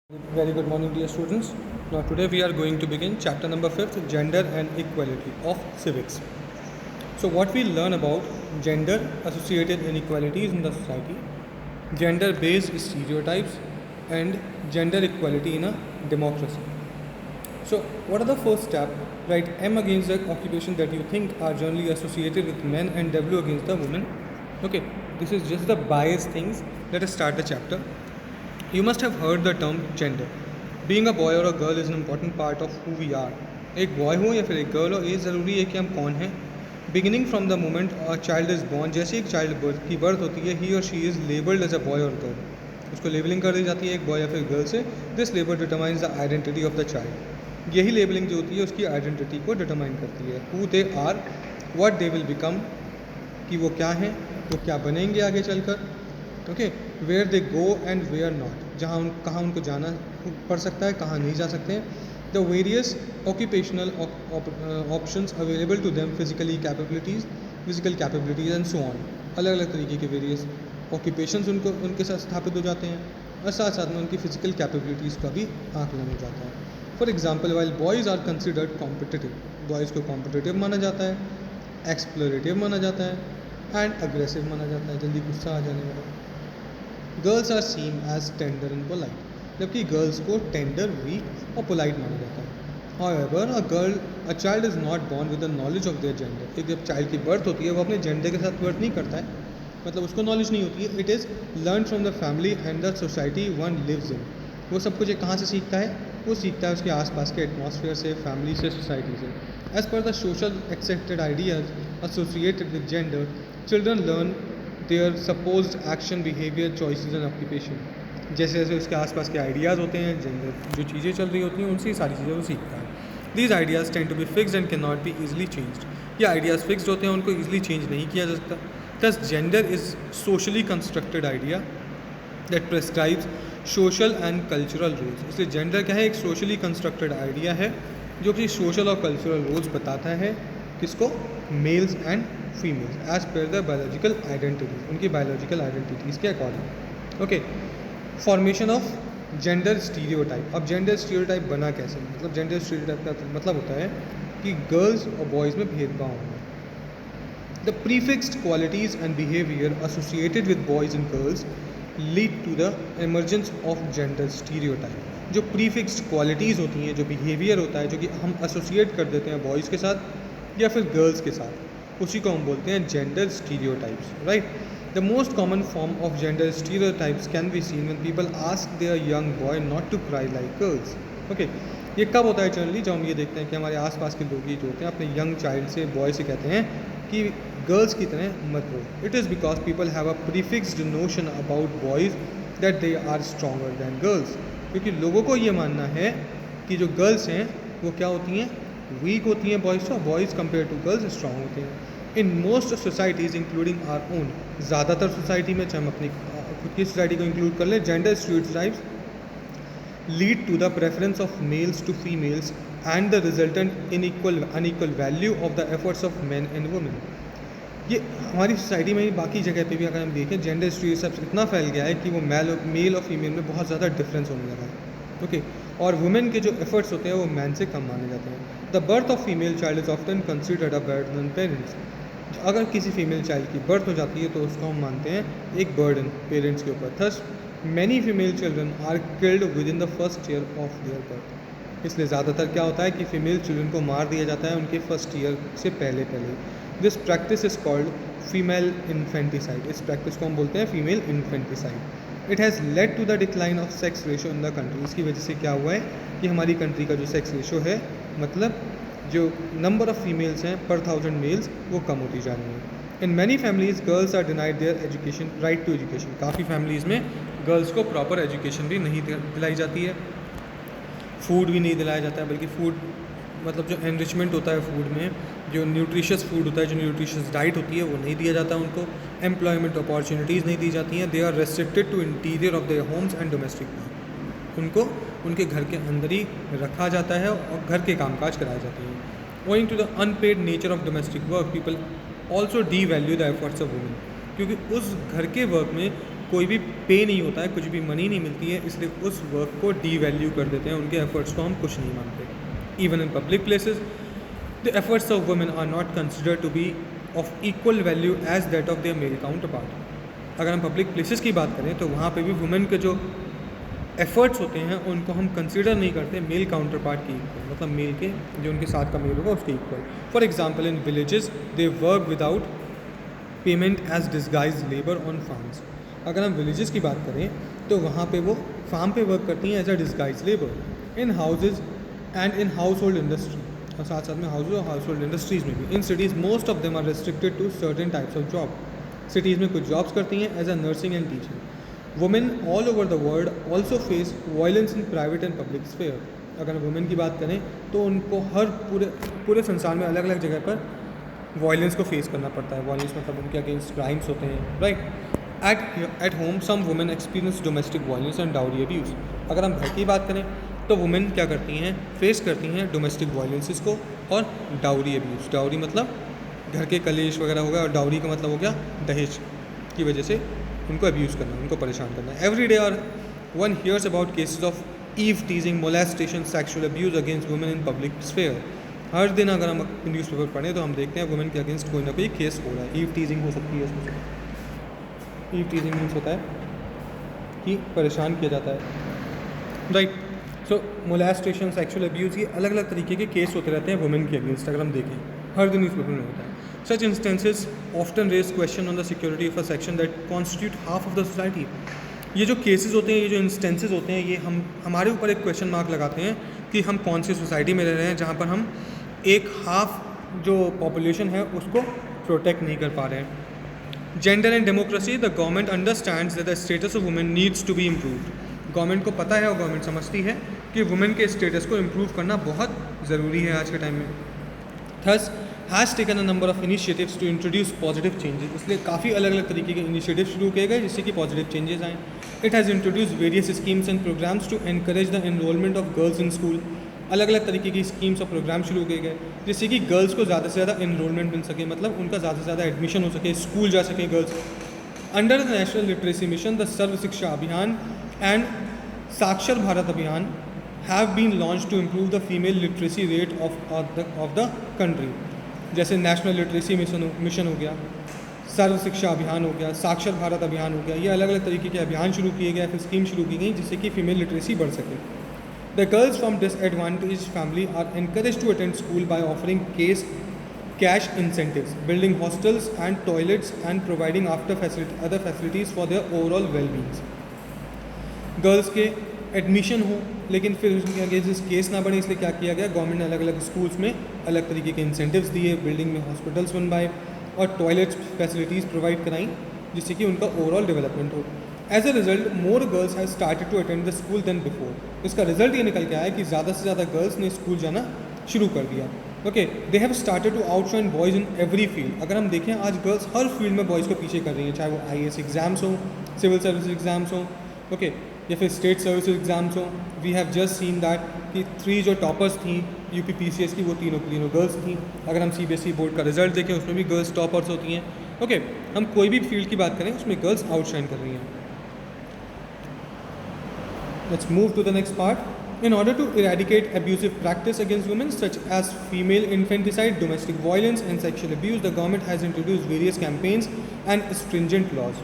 Very good morning, dear students. Now, today we are going to begin chapter number 5, Gender and Equality of Civics. So, what we learn about gender associated inequalities in the society, gender based stereotypes, and gender equality in a democracy. So, what are the first steps? Write M against the occupation that you think are generally associated with men and W against the women. Okay, this is just the biased things. Let us start the chapter. You must have heard the term gender. Being a boy or a girl is an important part of who we are. एक boy हो या फिर एक girl हो, ये ज़रूरी है कि हम कौन हैं. Beginning from the moment a child is born, जैसे एक चाइल्ड की बर्थ होती है, ही और she is labelled as a boy और गर्ल. उसको लेबलिंग कर दी जाती है एक बॉय या फिर गर्ल से. This label determines the identity of the child. यही लेबलिंग जो होती है उसकी आइडेंटिटी को डिटरमाइन करती है. Who they are, what they will become, कि वो क्या हैं, वो क्या बनेंगे आगे चलकर. Okay, where they go and where not, कहाँ उनको जाना पड़ सकता है, कहाँ नहीं जा सकते हैं. The various occupational options available to them, physical capabilities and so on. अलग अलग तरीके के वेरियस ऑक्यूपेशंस उनके साथ स्थापित हो जाते हैं और साथ साथ में उनकी फिजिकल कैपेबिलिटीज़ का भी आकलन हो जाता है. For example, while boys are considered competitive, boys को कॉम्पिटिटिव माना जाता है, एक्सप्लोरेटिव माना जाता है एंड अग्रेसिव माना जाता है, जल्दी गुस्सा आ जाने वाला. Girls are seen as tender and polite, जबकि गर्ल्स को टेंडर, वीक और पोलाइट माना जाता है. However a child is not born with the knowledge of their gender. एक जब चाइल्ड की बर्थ होती है वो अपने जेंडर के साथ बर्थ नहीं करता है, मतलब उसको नॉलेज नहीं होती है. It is learn from the family and the society one lives in. वो सब कुछ कहाँ से सीखता है? वो सीखता है उसके आसपास के एटमॉस्फेयर से, फैमिली से, सोसाइटी से. As per the social accepted ideas associated with gender, children learn their supposed action, behaviour, choices and occupation. जैसे जैसे उसके आसपास के आइडियाज़ होते हैं, जेंडर जो चीज़ें चल रही होती हैं उनसे सारी चीज़ें वो सीखता है. These ideas tend to be fixed and can not be easily changed. ये आइडियाज़ फिक्स्ड होते हैं, उनको ईजिली चेंज नहीं किया जा सकता. दस gender is socially constructed idea that prescribes social and cultural rules. इसलिए जेंडर क्या है? एक सोशली कंस्ट्रक्टेड आइडिया है जो कि सोशल और कल्चरल रूल्स बताता है. किसको? Males and females as per the biological identity, उनकी बायोलॉजिकल आइडेंटिटीज़ के according. Okay, formation of gender stereotype. अब जेंडर स्टीरियोटाइप बना कैसे? मतलब जेंडर स्टीरियोटाइप का मतलब होता है कि गर्ल्स और बॉयज़ में भेदभाव होना. The prefixed qualities and behaviour associated with boys and girls lead to the emergence of gender stereotype. जो प्रीफिक्स्ड क्वालिटीज़ होती हैं, जो बिहेवियर होता है, जो कि हम एसोसिएट कर देते हैं बॉयज़ के साथ या फिर गर्ल्स के साथ, उसी को हम बोलते हैं gender stereotypes. Right. The most common form of gender stereotypes can be seen when people ask their young boy not to cry like girls. Okay, ये कब होता है जनरली? जब हम ये देखते हैं कि हमारे आसपास के लोग ये जो होते हैं अपने यंग चाइल्ड से, बॉय से कहते हैं कि गर्ल्स की तरह मत रो. It is because people have a prefixed notion about boys that they are stronger than girls. क्योंकि लोगों को ये मानना है कि जो गर्ल्स हैं वो क्या होती हैं? वीक होती हैं बॉयज़ से, boys compare to girls strong होते हैं. In most societies including our own, ज़्यादातर सोसाइटी में, चाहे हम अपनी खुद की सोसाइटी को इंक्लूड कर लें, gender stereotypes lead to the preference of males to females and the resultant unequal value of the efforts of man and women. ये हमारी सोसाइटी में ही, बाकी जगह पे भी अगर हम देखें, जेंडर स्टीरियोटाइप्स इतना फैल गया है कि वो मेल और फीमेल में बहुत ज़्यादा डिफरेंस होने लगा है. ओके, और वुमेन के जो एफर्ट्स होते हैं वो मैन से कम माने जाते हैं. The birth of female child is often considered a burden on parents. अगर किसी फीमेल चाइल्ड की बर्थ हो जाती है तो उसको हम मानते हैं एक बर्डन पेरेंट्स के ऊपर. Thus many female children are killed within the first year of their birth. इसलिए ज़्यादातर क्या होता है कि फ़ीमेल चिल्ड्रन को मार दिया जाता है उनके फर्स्ट ईयर से पहले. This practice is called female infanticide. इस प्रैक्टिस को हम बोलते हैं female infanticide. It has led to the decline of sex ratio in the country. इसकी वजह से क्या हुआ है कि हमारी कंट्री का जो सेक्स रेशो है, मतलब जो नंबर ऑफ़ फीमेल्स हैं पर 1000 मेल्स, वो कम होती जा रही हैं. In many families girls are denied their education, right to education. काफ़ी फैमिलीज़ में गर्ल्स को प्रॉपर एजुकेशन भी नहीं दिलाई जाती है, फूड भी नहीं दिलाया जाता है. बल्कि फूड मतलब जो एनरिचमेंट होता है फूड में, जो न्यूट्रिशियस फूड होता है, जो न्यूट्रिशियस डाइट होती है, वो नहीं दिया जाता उनको. एम्प्लॉयमेंट अपॉर्चुनिटीज़ नहीं दी जाती हैं. They are restricted to interior of their homes and domestic work. उनको उनके घर के अंदर ही रखा जाता है और घर के कामकाज कराए जाते हैं. Owing to the unpaid nature of domestic work, people also devalue the efforts of women. क्योंकि उस घर के वर्क में कोई भी पे नहीं होता है, कुछ भी मनी नहीं मिलती है, इसलिए उस वर्क को डी वैल्यू कर देते हैं, उनके एफर्ट्स को हम कुछ नहीं मानते। Even in public places the efforts of women are not considered to be of equal value as that of their male counterpart. अगर हम पब्लिक प्लेसेस की बात करें तो वहाँ पे भी वुमेन के जो एफर्ट्स होते हैं उनको हम कंसिडर नहीं करते मेल काउंटर पार्ट की इक्वल, मतलब मेल के जो उनके साथ का मेल होगा उसके equal. For example in villages they work without payment as disguise labour on farms. अगर हम विलेजेस की बात करें तो वहाँ पे वो फार्म पे वर्क करती हैं as a disguise labour. In houses and in household industry, और साथ साथ में हाउस और हाउस होल्ड इंडस्ट्रीज़ में भी। In cities most of them are restricted to certain types of job. Cities में कुछ जॉब्स करती हैं as a nursing and teaching. Women all over the world also face violence in private and public sphere. अगर women की बात करें तो उनको हर पूरे संसार में अलग अलग जगह पर वायलेंस को फेस करना पड़ता है। वायलेंस मतलब उनके अगेंस्ट क्राइम्स होते हैं, right. At home some women experience domestic violence and dowry abuse. अगर हम घर की बात करें तो वुमेन क्या करती हैं, फेस करती हैं डोमेस्टिक वायलेंसेस को और डाउरी अब्यूज़। डाउरी मतलब घर के कलेश वगैरह हो गया, और डाउरी का मतलब हो गया दहेज की वजह से उनको अब्यूज़ करना, उनको परेशान करना। एवरी डे और one hears about cases of eve teasing, molestation, sexual abuse against women in public sphere. हर दिन अगर हम न्यूज़पेपर पढ़ें तो हम देखते हैं वुमेन के अगेंस्ट कोई ना कोई केस हो रहा है। ईव टीजिंग हो सकती है उसमें से। ईव टीजिंग मीन्स होता है कि परेशान किया जाता है, राइट। सो मोलेस्टेशन, सेक्सुअल अब्यूज़, ये अलग अलग तरीके के केस होते रहते हैं वुमेन के अगेंस्ट। अगर हम देखें हर दिन न्यूज़पेपर में होता है। Such instances often raise question on the security of a section that constitute half of the society. ये जो केसेस होते हैं, ये जो इंस्टेंसेस होते हैं, ये हमारे ऊपर एक क्वेश्चन मार्क लगाते हैं कि हम कौन सी सोसाइटी में रह रहे हैं जहाँ पर हम एक हाफ जो पॉपुलेशन है उसको प्रोटेक्ट नहीं कर पा रहे हैं। Gender and democracy, the government understands that the status of women needs to be improved. Government को पता है और गवर्नमेंट समझती है कि वुमेन के स्टेटस को इम्प्रूव करना बहुत ज़रूरी है आज के टाइम में। Thus has taken a number of initiatives to introduce positive changes. इसलिए काफ़ी अलग अलग तरीके के इनिशिएटिव शुरू किए गए जिससे कि पॉजिटिव चेंजेस आएँ। It has introduce various schemes and programmes to encourage the enrolment of girls in school. अलग अलग तरीके की स्कीम्स और प्रोग्राम शुरू किए गए जिससे कि गर्ल्स को ज़्यादा से ज़्यादा एनरोलमेंट मिल सके, मतलब उनका ज़्यादा से ज़्यादा एडमिशन हो सके, स्कूल जा सके girls. Under the national literacy mission, the Sarva Shiksha Abhiyan and Saakshar Bharat Abhiyan have been launch to improve the female literacy rate of the country. जैसे नेशनल लिटरेसी मिशन हो गया, सर्व शिक्षा अभियान हो गया, साक्षर भारत अभियान हो गया, ये अलग अलग तरीके के अभियान शुरू किए गए, फिर स्कीम शुरू की गई जिससे कि फीमेल लिटरेसी बढ़ सके। The girls from disadvantage family are encourage to attend school by offering cash incentives, building hostels and toilets and providing other facilities for their overall wellbeings. Girls के एडमिशन हो लेकिन फिर उसके अगेंस्ट केस ना बढ़े, इसलिए क्या किया गया, गवर्नमेंट ने अलग अलग स्कूल्स में अलग तरीके के इंसेंटिव्स दिए, बिल्डिंग में हॉस्पिटल्स बनवाए और टॉयलेट्स फैसिलिटीज़ प्रोवाइड कराई जिससे कि उनका ओवरऑल डेवलपमेंट हो। As a result more girls have started to attend the school than before. इसका रिजल्ट ये निकल के आया कि ज़्यादा से ज़्यादा गर्ल्स ने स्कूल जाना शुरू कर दिया। Okay, they have started to outshine boys in every field. अगर हम देखें आज गर्ल्स हर फील्ड में बॉयज़ को पीछे कर रही हैं, चाहे वो IAS एग्ज़ाम्स हों, सिविल सर्विस एग्ज़ाम्स हों, ओके, या फिर स्टेट सर्विस एग्ज़ाम्स हों। We have just seen that कि 3 जो टॉपर्स थी UPPCS की वो तीनों गर्ल्स थी। अगर हम CBSE बोर्ड का रिजल्ट देखें उसमें भी गर्ल्स टॉपर्स होती हैं। ओके, हम कोई भी फील्ड की बात करें उसमें गर्ल्स आउटशाइन कर रही हैं। Let's move to the next part. In order to eradicate abusive practice against women such as female infanticide, domestic violence and sexual abuse, the government has introduced various campaigns and stringent laws.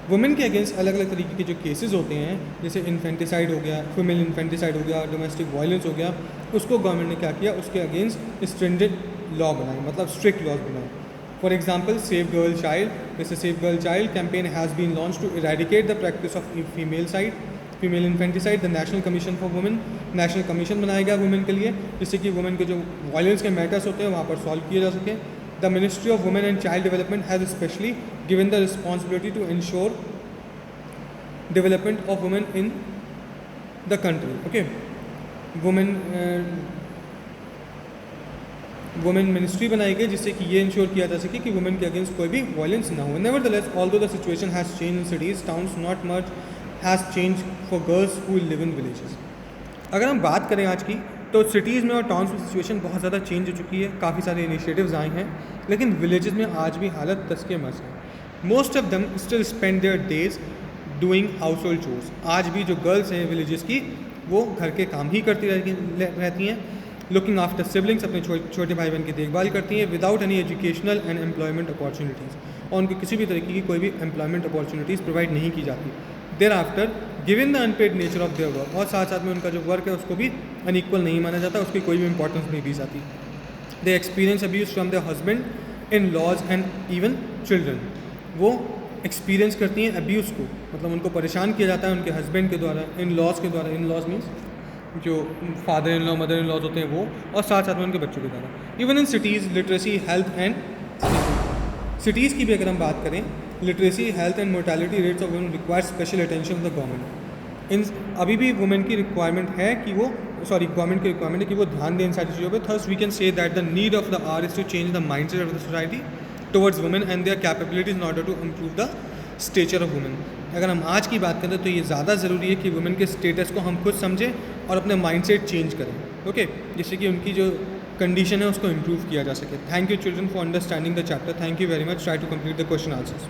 Women के against अलग अलग तरीके के जो cases होते हैं, जैसे infanticide हो गया, फीमेल इन्फेंटिसाइड हो गया, डोमेस्टिक वायलेंस हो गया, उसको गवर्नमेंट ने क्या किया, उसके अगेंस्ट स्ट्रिंजेंट लॉ बनाए, मतलब स्ट्रिक्ट लॉज बनाए। For example save girl child, जैसे save girl child campaign has been launch to eradicate the practice of female infanticide. The national commission for women, national commission बनाया गया women के लिए जिससे कि वुमेन के जो वायलेंस के मैटर्स होते हैं वहाँ पर सॉल्व किए जा सके। The Ministry of Women and Child Development has especially given the responsibility to ensure development of women in the country. Okay, women ministry बनाई गई जिससे कि ये इंश्योर किया जा सके कि वुमेन के अगेंस्ट कोई भी वायलेंस ना हो। Nevertheless, although the situation has changed in cities, towns, not much has changed for girls who live in villages. अगर हम बात करें आज की तो सिटीज़ में और टाउन्स में सिचुएशन बहुत ज़्यादा चेंज हो चुकी है, काफ़ी सारे इनिशिएटिव्स आए हैं, लेकिन विलेजेस में आज भी हालत तस के मस है। Most of them still spend there days doing house hold chores. आज भी जो गर्ल्स हैं विलेजेस की वो घर के काम ही करती रहती हैं। लुकिंग आफ्टर सिबलिंग्स, अपने छोटे भाई बहन की देखभाल करती हैं without any educational and employment opportunities, और उनको किसी भी तरीके की कोई भी एम्प्लॉयमेंट अपॉर्चुनिटीज़ प्रोवाइड नहीं की जाती। Thereafter given the unpaid nature of their work, और साथ साथ में उनका जो वर्क है उसको भी अनइक्वल नहीं माना जाता, उसकी कोई भी इंपॉर्टेंस नहीं दी जाती। They experience abuse from their husband, in laws and even children. वो एक्सपीरियंस करती हैं अब्यूज़ को, मतलब उनको परेशान किया जाता है उनके हस्बैंड के द्वारा, इन लॉज के द्वारा। इन लॉज मीन्स जो father in law mother in laws होते हैं वो, और साथ साथ में उनके बच्चों के द्वारा। Even in cities literacy health and cities की भी अगर हम बात करें, literacy health and mortality rates of women require special attention of the government. इन अभी भी वुमेन की रिक्वायरमेंट है कि वो गवर्नमेंट की रिक्वायरमेंट है कि वो ध्यान दें इन सारी चीज़ों पर। Thus we can say that the need of the hour is to change the mindset of the society towards women and their capabilities in order to improve the stature of women. अगर हम आज की बात करें तो ये ज़्यादा ज़रूरी है कि वुमेन के स्टेटस को हम खुद समझें और अपने माइंडसेट चेंज करें, ओके, जिससे कि उनकी जो कंडीशन है उसको इम्प्रूव किया जा सके। Thank you children for understanding the chapter. Thank you very much. Try to complete the question answers.